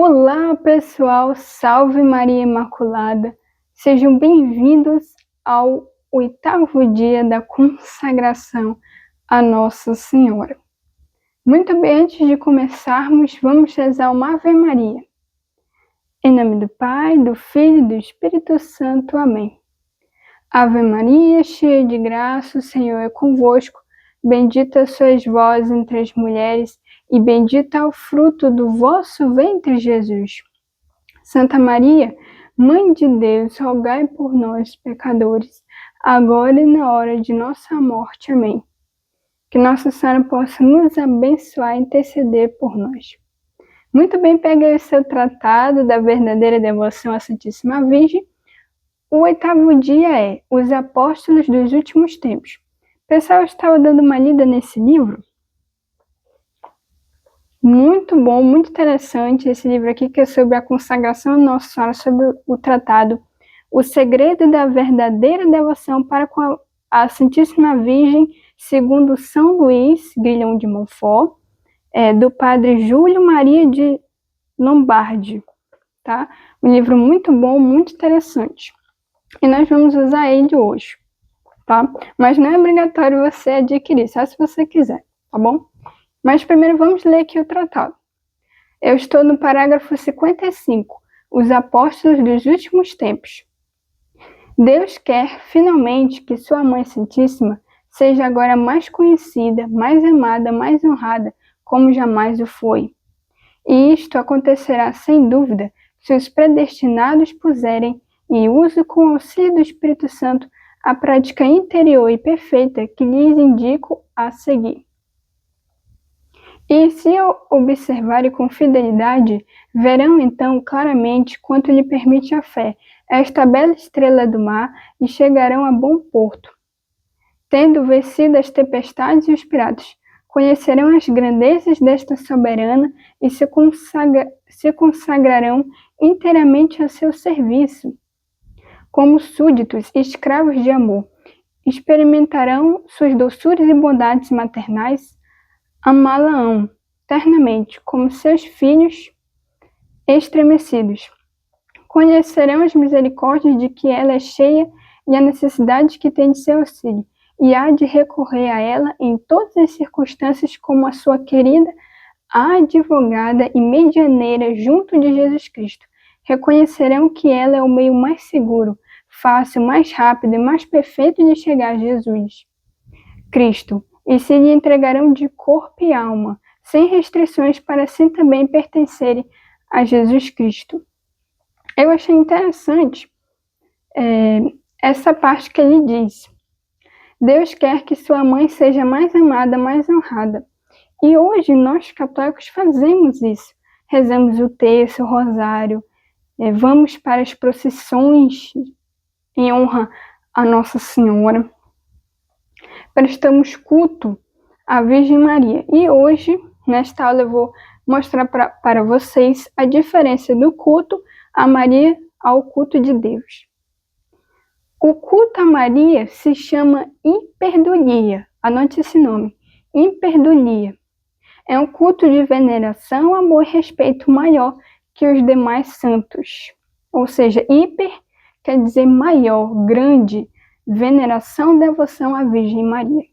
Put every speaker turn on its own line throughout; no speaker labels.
Olá, pessoal! Salve Maria Imaculada! Sejam bem-vindos ao 8º dia da consagração a Nossa Senhora. Muito bem, antes de começarmos, vamos rezar uma Ave Maria. Em nome do Pai, do Filho e do Espírito Santo. Amém. Ave Maria, cheia de graça, o Senhor é convosco. Bendita sois vós entre as mulheres, e bendito é o fruto do vosso ventre, Jesus. Santa Maria, Mãe de Deus, rogai por nós, pecadores, agora e na hora de nossa morte. Amém. Que Nossa Senhora possa nos abençoar e interceder por nós. Muito bem, pegue aí o seu tratado da verdadeira devoção à Santíssima Virgem. O 8º dia é Os Apóstolos dos Últimos Tempos. Pessoal, eu estava dando uma lida nesse livro. Muito bom, muito interessante esse livro aqui, que é sobre a consagração de Nossa Senhora, sobre o tratado O Segredo da Verdadeira Devoção para com a Santíssima Virgem, segundo São Luís Guilhom de Montfort, do padre Júlio Maria de Lombardi, tá? Um livro muito bom, muito interessante. E nós vamos usar ele hoje, tá? Mas não é obrigatório você adquirir, só se você quiser, tá bom? Mas primeiro vamos ler aqui o tratado. Eu estou no parágrafo 55, Os Apóstolos dos Últimos Tempos. Deus quer, finalmente, que sua Mãe Santíssima seja agora mais conhecida, mais amada, mais honrada, como jamais o foi. E isto acontecerá, sem dúvida, se os predestinados puserem em uso, com o auxílio do Espírito Santo, a prática interior e perfeita que lhes indico a seguir. E se observarem com fidelidade, verão então claramente quanto lhe permite a fé, esta bela estrela do mar, e chegarão a bom porto. Tendo vencido as tempestades e os piratas, conhecerão as grandezas desta soberana e se consagrarão inteiramente a seu serviço. Como súditos e escravos de amor, experimentarão suas doçuras e bondades maternais, amá-la-ão ternamente como seus filhos estremecidos. Conhecerão as misericórdias de que ela é cheia e a necessidade que tem de seu auxílio, e há de recorrer a ela em todas as circunstâncias como a sua querida advogada e medianeira junto de Jesus Cristo. Reconhecerão que ela é o meio mais seguro, fácil, mais rápido e mais perfeito de chegar a Jesus Cristo, e se lhe entregarão de corpo e alma, sem restrições, para assim também pertencerem a Jesus Cristo. Eu achei interessante essa parte que ele diz. Deus quer que sua mãe seja mais amada, mais honrada. E hoje nós católicos fazemos isso. Rezamos o terço, o rosário, vamos para as procissões em honra a Nossa Senhora. Prestamos culto à Virgem Maria. E hoje, nesta aula, eu vou mostrar para vocês a diferença do culto a Maria ao culto de Deus. O culto a Maria se chama hiperdulia. Anote esse nome, hiperdulia. É um culto de veneração, amor e respeito maior que os demais santos. Ou seja, hiper quer dizer maior, grande, veneração, devoção à Virgem Maria.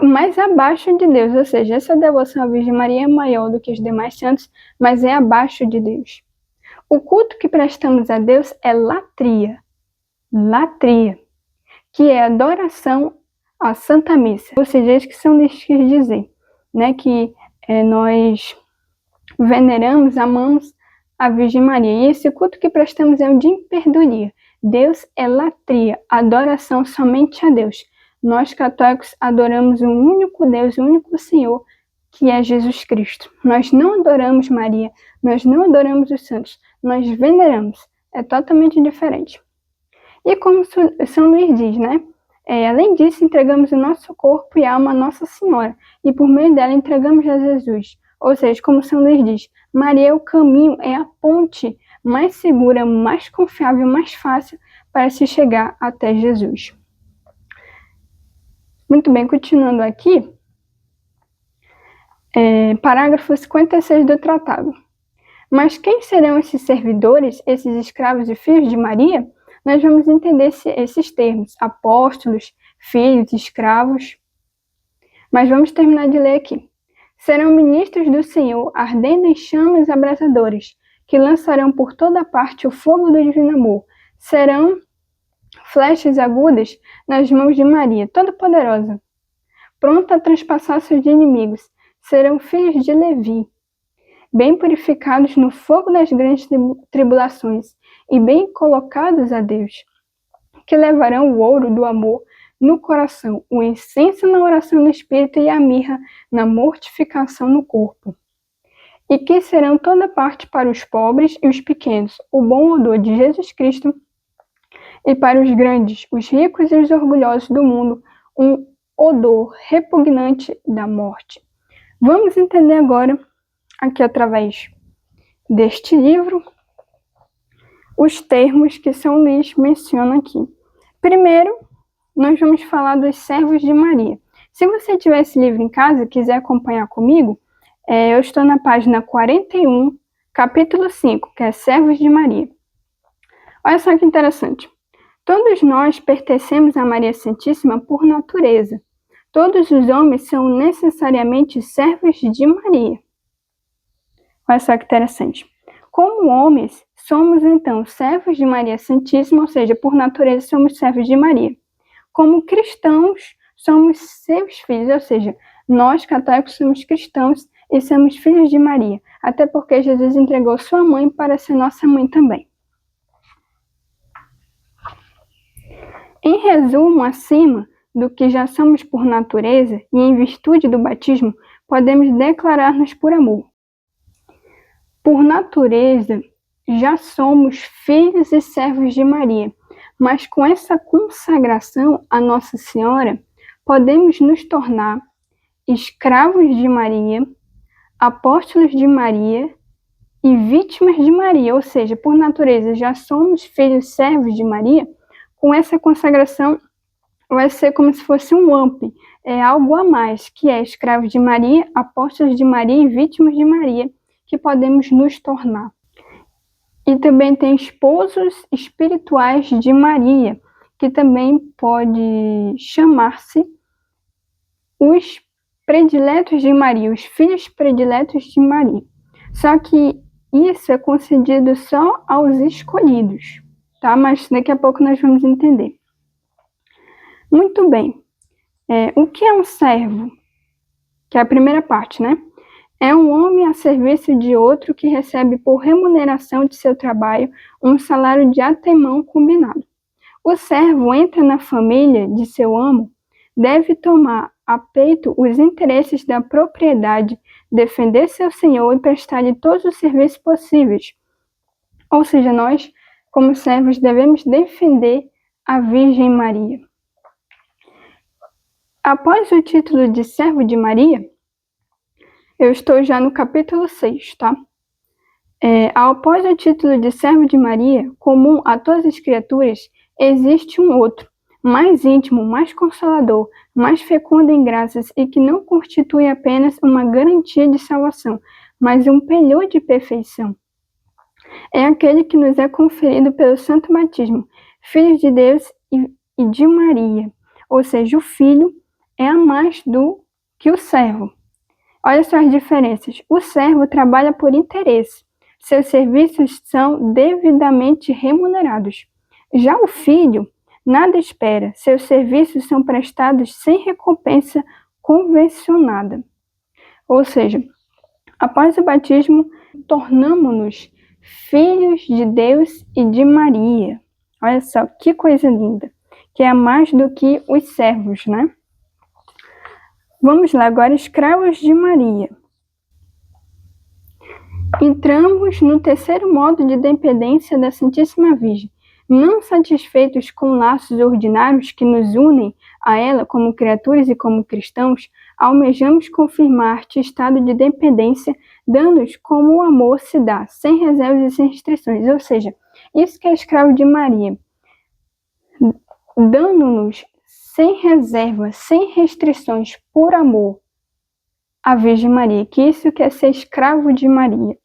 Mais abaixo de Deus, ou seja, essa devoção à Virgem Maria é maior do que os demais santos, mas é abaixo de Deus. O culto que prestamos a Deus é latria, que é adoração à Santa Missa. Ou seja, isso que São Luís quis dizer, né, que nós veneramos, amamos a Virgem Maria. E esse culto que prestamos é o de hiperdulia. Deus é latria, adoração somente a Deus. Nós católicos adoramos um único Deus, um único Senhor, que é Jesus Cristo. Nós não adoramos Maria, nós não adoramos os santos, nós veneramos. É totalmente diferente. E como São Luís diz, né? Além disso, entregamos o nosso corpo e alma a Nossa Senhora, e por meio dela entregamos a Jesus. Ou seja, como São Luís diz, Maria é o caminho, é a ponte mais segura, mais confiável, mais fácil para se chegar até Jesus. Muito bem, continuando aqui, parágrafo 56 do tratado. Mas quem serão esses servidores, esses escravos e filhos de Maria? Nós vamos entender esses termos: apóstolos, filhos, escravos. Mas vamos terminar de ler aqui. Serão ministros do Senhor, ardendo em chamas abrasadoras, que lançarão por toda parte o fogo do divino amor. Serão flechas agudas nas mãos de Maria, Todo-Poderosa, pronta a transpassar seus inimigos. Serão filhos de Levi, bem purificados no fogo das grandes tribulações e bem colocados a Deus, que levarão o ouro do amor no coração, o incenso na oração no espírito e a mirra na mortificação no corpo. E que serão toda parte para os pobres e os pequenos, o bom odor de Jesus Cristo, e para os grandes, os ricos e os orgulhosos do mundo, um odor repugnante da morte. Vamos entender agora, aqui através deste livro, os termos que São Luís menciona aqui. Primeiro, nós vamos falar dos servos de Maria. Se você tiver esse livro em casa e quiser acompanhar comigo, eu estou na página 41, capítulo 5, que é Servos de Maria. Olha só que interessante. Todos nós pertencemos a Maria Santíssima por natureza. Todos os homens são necessariamente servos de Maria. Olha só que interessante. Como homens, somos então servos de Maria Santíssima, ou seja, por natureza somos servos de Maria. Como cristãos, somos seus filhos, ou seja, nós católicos somos cristãos e somos filhos de Maria, até porque Jesus entregou sua mãe para ser nossa mãe também. Em resumo, acima do que já somos por natureza e em virtude do batismo, podemos declarar-nos por amor. Por natureza, já somos filhos e servos de Maria, mas com essa consagração a Nossa Senhora, podemos nos tornar escravos de Maria, apóstolos de Maria e vítimas de Maria, ou seja, por natureza já somos filhos e servos de Maria. Com essa consagração vai ser como se fosse um AMP, é algo a mais, que é escravos de Maria, apóstolos de Maria e vítimas de Maria, que podemos nos tornar. E também tem esposos espirituais de Maria, que também pode chamar-se os prediletos de Maria, os filhos prediletos de Maria. Só que isso é concedido só aos escolhidos, tá? Mas daqui a pouco nós vamos entender. Muito bem. O que é um servo? Que é a primeira parte, né? É um homem a serviço de outro que recebe por remuneração de seu trabalho um salário de antemão combinado. O servo entra na família de seu amo, deve tomar a peito os interesses da propriedade, defender seu senhor e prestar-lhe todos os serviços possíveis. Ou seja, nós, como servos, devemos defender a Virgem Maria. Após o título de servo de Maria, eu estou já no capítulo 6, tá? Após o título de servo de Maria, comum a todas as criaturas, existe um outro, mais íntimo, mais consolador, mais fecundo em graças e que não constitui apenas uma garantia de salvação, mas um penhor de perfeição. É aquele que nos é conferido pelo Santo Batismo, filhos de Deus e de Maria, ou seja, o filho é a mais do que o servo. Olha só as diferenças. O servo trabalha por interesse. Seus serviços são devidamente remunerados. Já o filho nada espera. Seus serviços são prestados sem recompensa convencionada. Ou seja, após o batismo, tornamo-nos filhos de Deus e de Maria. Olha só, que coisa linda. Que é mais do que os servos, né? Vamos lá, agora escravos de Maria. Entramos no terceiro modo de dependência da Santíssima Virgem. Não satisfeitos com laços ordinários que nos unem a ela como criaturas e como cristãos, almejamos confirmar este estado de dependência, dando-nos como o amor se dá, sem reservas e sem restrições. Ou seja, isso que é escravo de Maria, dando-nos sem reserva, sem restrições, por amor à Virgem Maria, que isso quer ser escravo de Maria.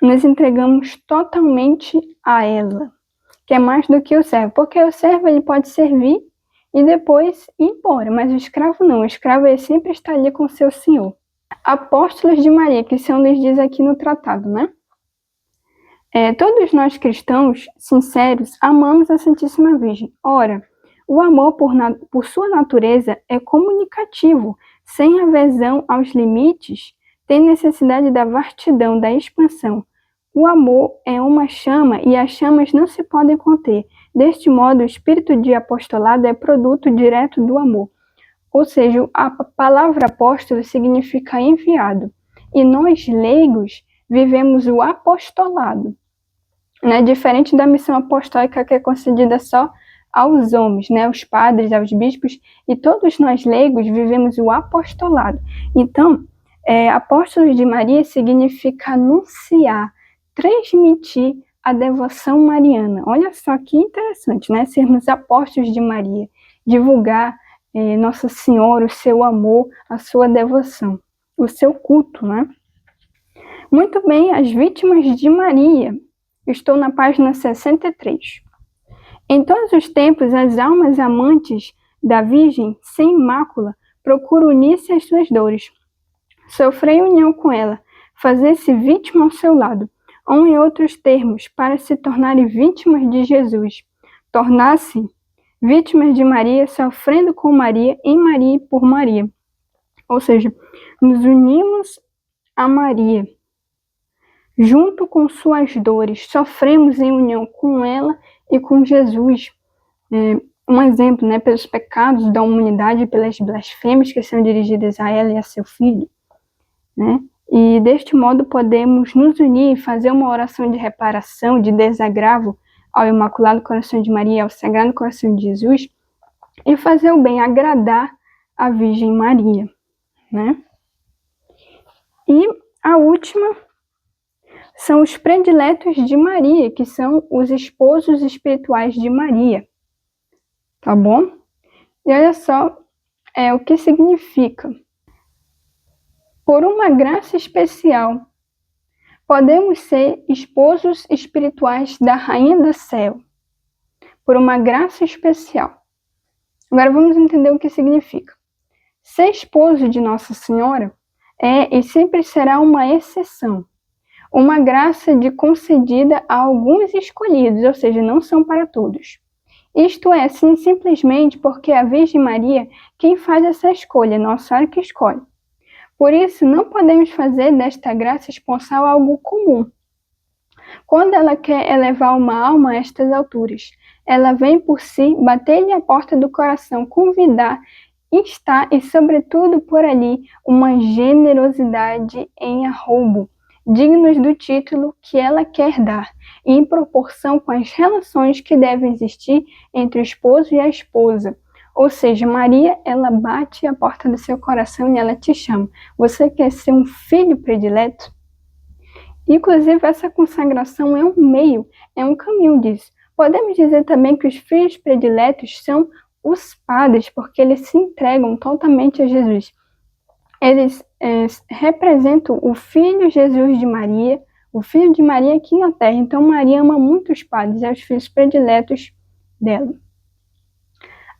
nos entregamos totalmente a ela, que é mais do que o servo, porque o servo ele pode servir e depois ir embora, mas o escravo não, o escravo ele sempre está ali com o seu senhor. Apóstolos de Maria, que São Luís diz aqui no tratado, né? Todos nós cristãos sinceros amamos a Santíssima Virgem. Ora, o amor por sua natureza é comunicativo, sem aversão aos limites, tem necessidade da vastidão, da expansão. O amor é uma chama e as chamas não se podem conter. Deste modo, o espírito de apostolado é produto direto do amor. Ou seja, a palavra apóstolo significa enviado. E nós, leigos, vivemos o apostolado, né? Diferente da missão apostólica que é concedida só aos homens, né? Aos padres, aos bispos, e todos nós leigos vivemos o apostolado. Então, apóstolos de Maria significa anunciar, transmitir a devoção mariana. Olha só que interessante, né? Sermos apóstolos de Maria, divulgar Nossa Senhora, o seu amor, a sua devoção, o seu culto, né? Muito bem, as vítimas de Maria. Estou na página 63. Em todos os tempos, as almas amantes da Virgem, sem mácula, procuram unir-se às suas dores, sofrer união com ela, fazer-se vítima ao seu lado, ou em outros termos, para se tornarem vítimas de Jesus, tornar-se vítimas de Maria, sofrendo com Maria, em Maria e por Maria. Ou seja, nos unimos a Maria, junto com suas dores, sofremos em união com ela e com Jesus. Um exemplo, né, pelos pecados da humanidade, pelas blasfêmias que são dirigidas a ela e a seu filho, né? E deste modo podemos nos unir e fazer uma oração de reparação, de desagravo ao Imaculado Coração de Maria, ao Sagrado Coração de Jesus, e fazer o bem, agradar a Virgem Maria, né? E a última são os prediletos de Maria, que são os esposos espirituais de Maria, tá bom? E olha só o que significa. Por uma graça especial, podemos ser esposos espirituais da Rainha do Céu. Por uma graça especial. Agora vamos entender o que significa. Ser esposo de Nossa Senhora é e sempre será uma exceção. Uma graça concedida a alguns escolhidos, ou seja, não são para todos. Isto é, sim, simplesmente porque a Virgem Maria quem faz essa escolha, Nossa Senhora que escolhe. Por isso, não podemos fazer desta graça esponsal algo comum. Quando ela quer elevar uma alma a estas alturas, ela vem por si, bater-lhe a porta do coração, convidar, instar e, sobretudo, por ali, uma generosidade em arroubo, dignos do título que ela quer dar, e em proporção com as relações que devem existir entre o esposo e a esposa. Ou seja, Maria, ela bate a porta do seu coração e ela te chama. Você quer ser um filho predileto? Inclusive, essa consagração é um meio, é um caminho disso. Podemos dizer também que os filhos prediletos são os padres, porque eles se entregam totalmente a Jesus. Eles representam o Filho Jesus de Maria, o Filho de Maria aqui na Terra. Então, Maria ama muito os padres, é os filhos prediletos dela.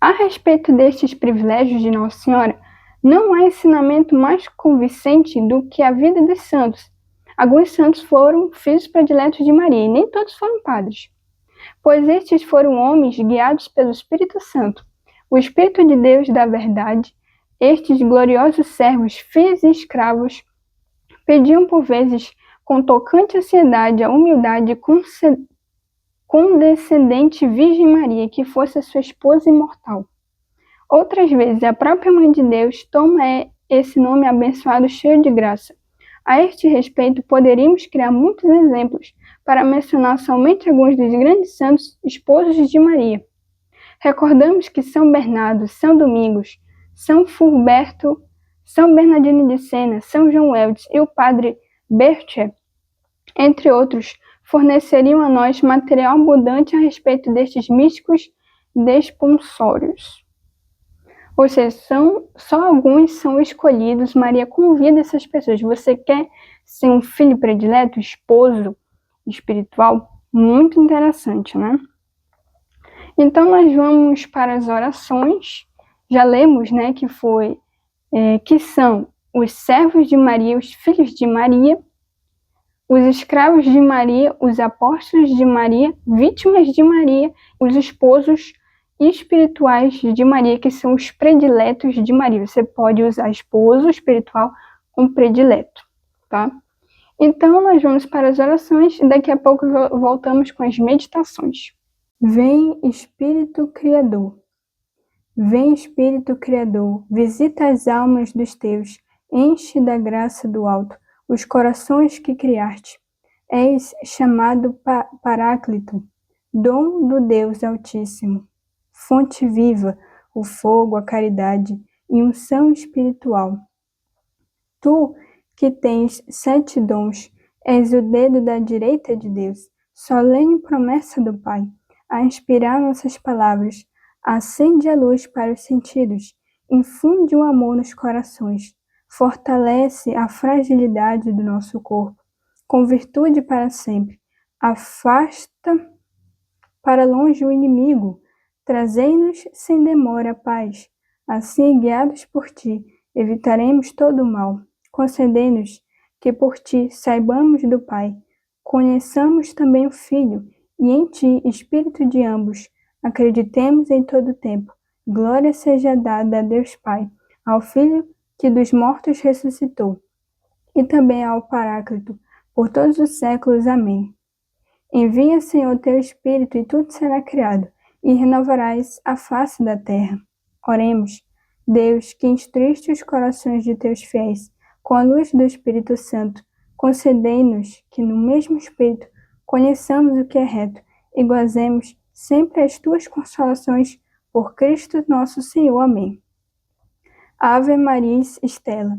A respeito destes privilégios de Nossa Senhora, não há ensinamento mais convincente do que a vida dos santos. Alguns santos foram filhos prediletos de Maria, e nem todos foram padres, pois estes foram homens guiados pelo Espírito Santo, o Espírito de Deus da verdade. Estes gloriosos servos, filhos e escravos, pediam por vezes, com tocante ansiedade, a humildade condescendente Virgem Maria, que fosse a sua esposa imortal. Outras vezes, a própria Mãe de Deus toma esse nome abençoado cheio de graça. A este respeito, poderíamos criar muitos exemplos para mencionar somente alguns dos grandes santos esposos de Maria. Recordamos que São Bernardo, São Domingos, São Furberto, São Bernardino de Sena, São João Weldes e o Padre Berthe, entre outros, forneceriam a nós material abundante a respeito destes místicos desponsórios. Ou seja, só alguns são escolhidos. Maria convida essas pessoas. Você quer ser um filho predileto, esposo espiritual? Muito interessante, né? Então, nós vamos para as orações. Já lemos, né, que são os servos de Maria, os filhos de Maria, os escravos de Maria, os apóstolos de Maria, vítimas de Maria, os esposos espirituais de Maria, que são os prediletos de Maria. Você pode usar esposo espiritual como predileto, tá? Então, nós vamos para as orações e daqui a pouco voltamos com as meditações. Vem, Espírito Criador. Vem, Espírito Criador, visita as almas dos teus, enche da graça do alto os corações que criaste. És chamado Paráclito, dom do Deus Altíssimo, fonte viva, o fogo, a caridade e unção espiritual. Tu, que tens 7 dons, és o dedo da direita de Deus, solene promessa do Pai, a inspirar nossas palavras. Acende a luz para os sentidos, infunde o amor nos corações, fortalece a fragilidade do nosso corpo, com virtude para sempre. Afasta para longe o inimigo, trazei-nos sem demora a paz. Assim, guiados por ti, evitaremos todo o mal. Concedei-nos que por ti saibamos do Pai, conheçamos também o Filho, e em ti, Espírito de ambos, acreditemos em todo o tempo. Glória seja dada a Deus Pai, ao Filho que dos mortos ressuscitou, e também ao Paráclito, por todos os séculos. Amém. Envia, Senhor, teu Espírito, e tudo será criado, e renovarás a face da terra. Oremos. Deus, que instruíste os corações de teus fiéis com a luz do Espírito Santo, concedei-nos que no mesmo Espírito conheçamos o que é reto e gozemos sempre as tuas consolações, por Cristo nosso Senhor. Amém. Ave Maria Estela,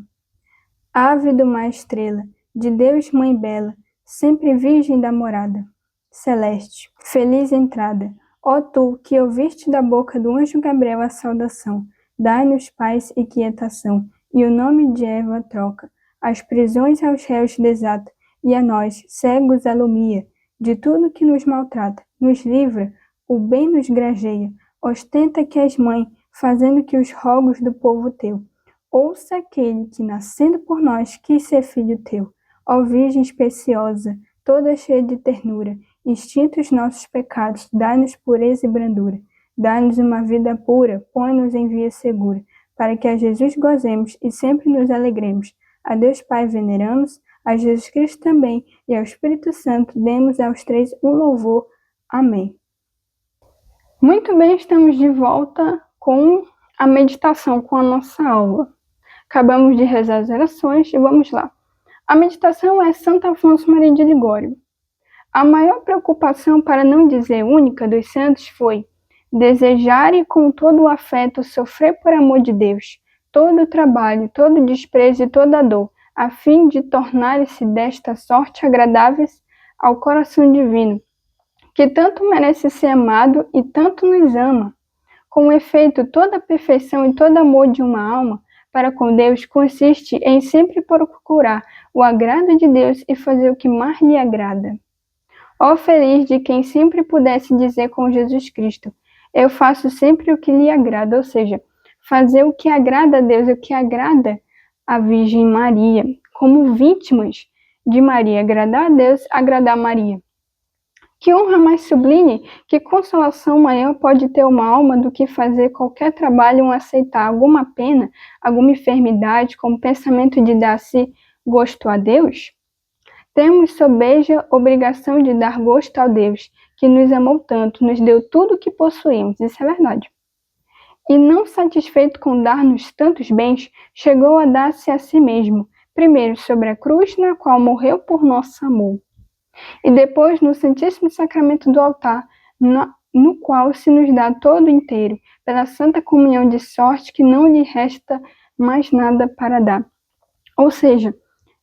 ave do mar estrela, de Deus mãe bela, sempre virgem da morada celeste, feliz entrada, ó tu que ouviste da boca do anjo Gabriel a saudação, dai-nos paz e quietação, e o nome de Eva troca, as prisões aos réus desata, e a nós, cegos, alumia, de tudo que nos maltrata, nos livra, o bem nos grajeia, ostenta que és mãe, fazendo que os rogos do povo teu. Ouça aquele que, nascendo por nós, quis ser filho teu. Ó Virgem especiosa, toda cheia de ternura, extinta os nossos pecados, dá-nos pureza e brandura. Dá-nos uma vida pura, põe-nos em via segura, para que a Jesus gozemos e sempre nos alegremos. A Deus Pai veneramos, a Jesus Cristo também, e ao Espírito Santo demos aos 3 um louvor. Amém. Muito bem, estamos de volta com a meditação, com a nossa aula. Acabamos de rezar as orações e vamos lá. A meditação é Santo Afonso Maria de Ligório. A maior preocupação, para não dizer única, dos santos foi desejarem com todo o afeto sofrer por amor de Deus, todo o trabalho, todo o desprezo e toda a dor, a fim de tornarem-se desta sorte agradáveis ao coração divino, que tanto merece ser amado e tanto nos ama. Com efeito, toda a perfeição e todo amor de uma alma para com Deus consiste em sempre procurar o agrado de Deus e fazer o que mais lhe agrada. Ó feliz de quem sempre pudesse dizer com Jesus Cristo, eu faço sempre o que lhe agrada, ou seja, fazer o que agrada a Deus, o que agrada a Virgem Maria, como vítimas de Maria, agradar a Deus, agradar a Maria. Que honra mais sublime, que consolação maior pode ter uma alma do que fazer qualquer trabalho aceitar alguma pena, alguma enfermidade, com o pensamento de dar-se gosto a Deus? Temos sobeja obrigação de dar gosto ao Deus, que nos amou tanto, nos deu tudo o que possuímos, isso é verdade. E não satisfeito com dar-nos tantos bens, chegou a dar-se a si mesmo, primeiro sobre a cruz na qual morreu por nosso amor, e depois no Santíssimo Sacramento do altar, no qual se nos dá todo inteiro, pela santa comunhão, de sorte que não lhe resta mais nada para dar. Ou seja,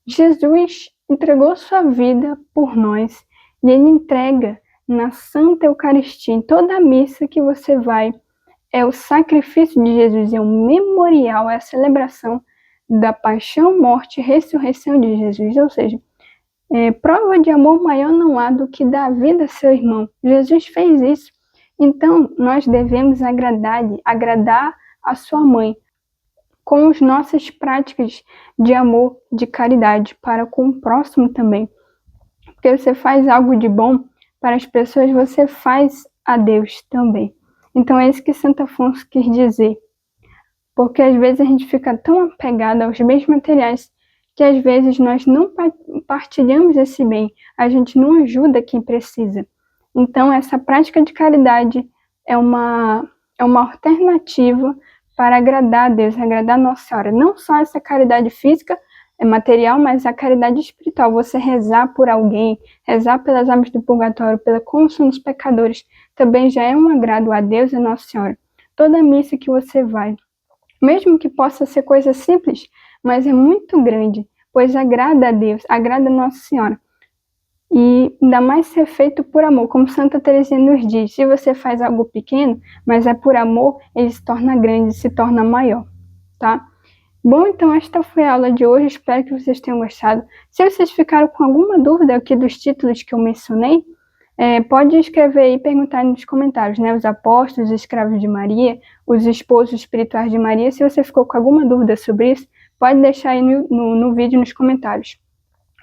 Jesus entregou sua vida por nós, e Ele entrega na Santa Eucaristia, em toda a missa que você vai, é o sacrifício de Jesus, é um memorial, é a celebração da paixão, morte e ressurreição de Jesus. Ou seja, prova de amor maior não há do que dar a vida a seu irmão. Jesus fez isso. Então, nós devemos agradar a sua mãe com as nossas práticas de amor, de caridade para com o próximo também. Porque você faz algo de bom para as pessoas, você faz a Deus também. Então é isso que Santo Afonso quis dizer. Porque às vezes a gente fica tão apegado aos bens materiais que às vezes nós não partilhamos esse bem, a gente não ajuda quem precisa. Então essa prática de caridade é uma alternativa para agradar a Deus, agradar a Nossa Senhora. Não só essa caridade física, material, mas a caridade espiritual. Você rezar por alguém, rezar pelas almas do purgatório, pela conversão dos pecadores, também já é um agrado a Deus e a Nossa Senhora. Toda missa que você vai, mesmo que possa ser coisa simples, mas é muito grande, pois agrada a Deus, agrada a Nossa Senhora. E ainda mais ser feito por amor, como Santa Teresinha nos diz, se você faz algo pequeno, mas é por amor, ele se torna grande, se torna maior, tá? Bom, então esta foi a aula de hoje, espero que vocês tenham gostado. Se vocês ficaram com alguma dúvida aqui dos títulos que eu mencionei, pode escrever aí e perguntar nos comentários, né? Os apóstolos, os escravos de Maria, os esposos espirituais de Maria. Se você ficou com alguma dúvida sobre isso, pode deixar aí no vídeo nos comentários.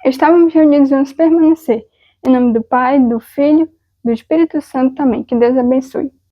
Estávamos reunidos, vamos permanecer. Em nome do Pai, do Filho, do Espírito Santo também. Que Deus abençoe.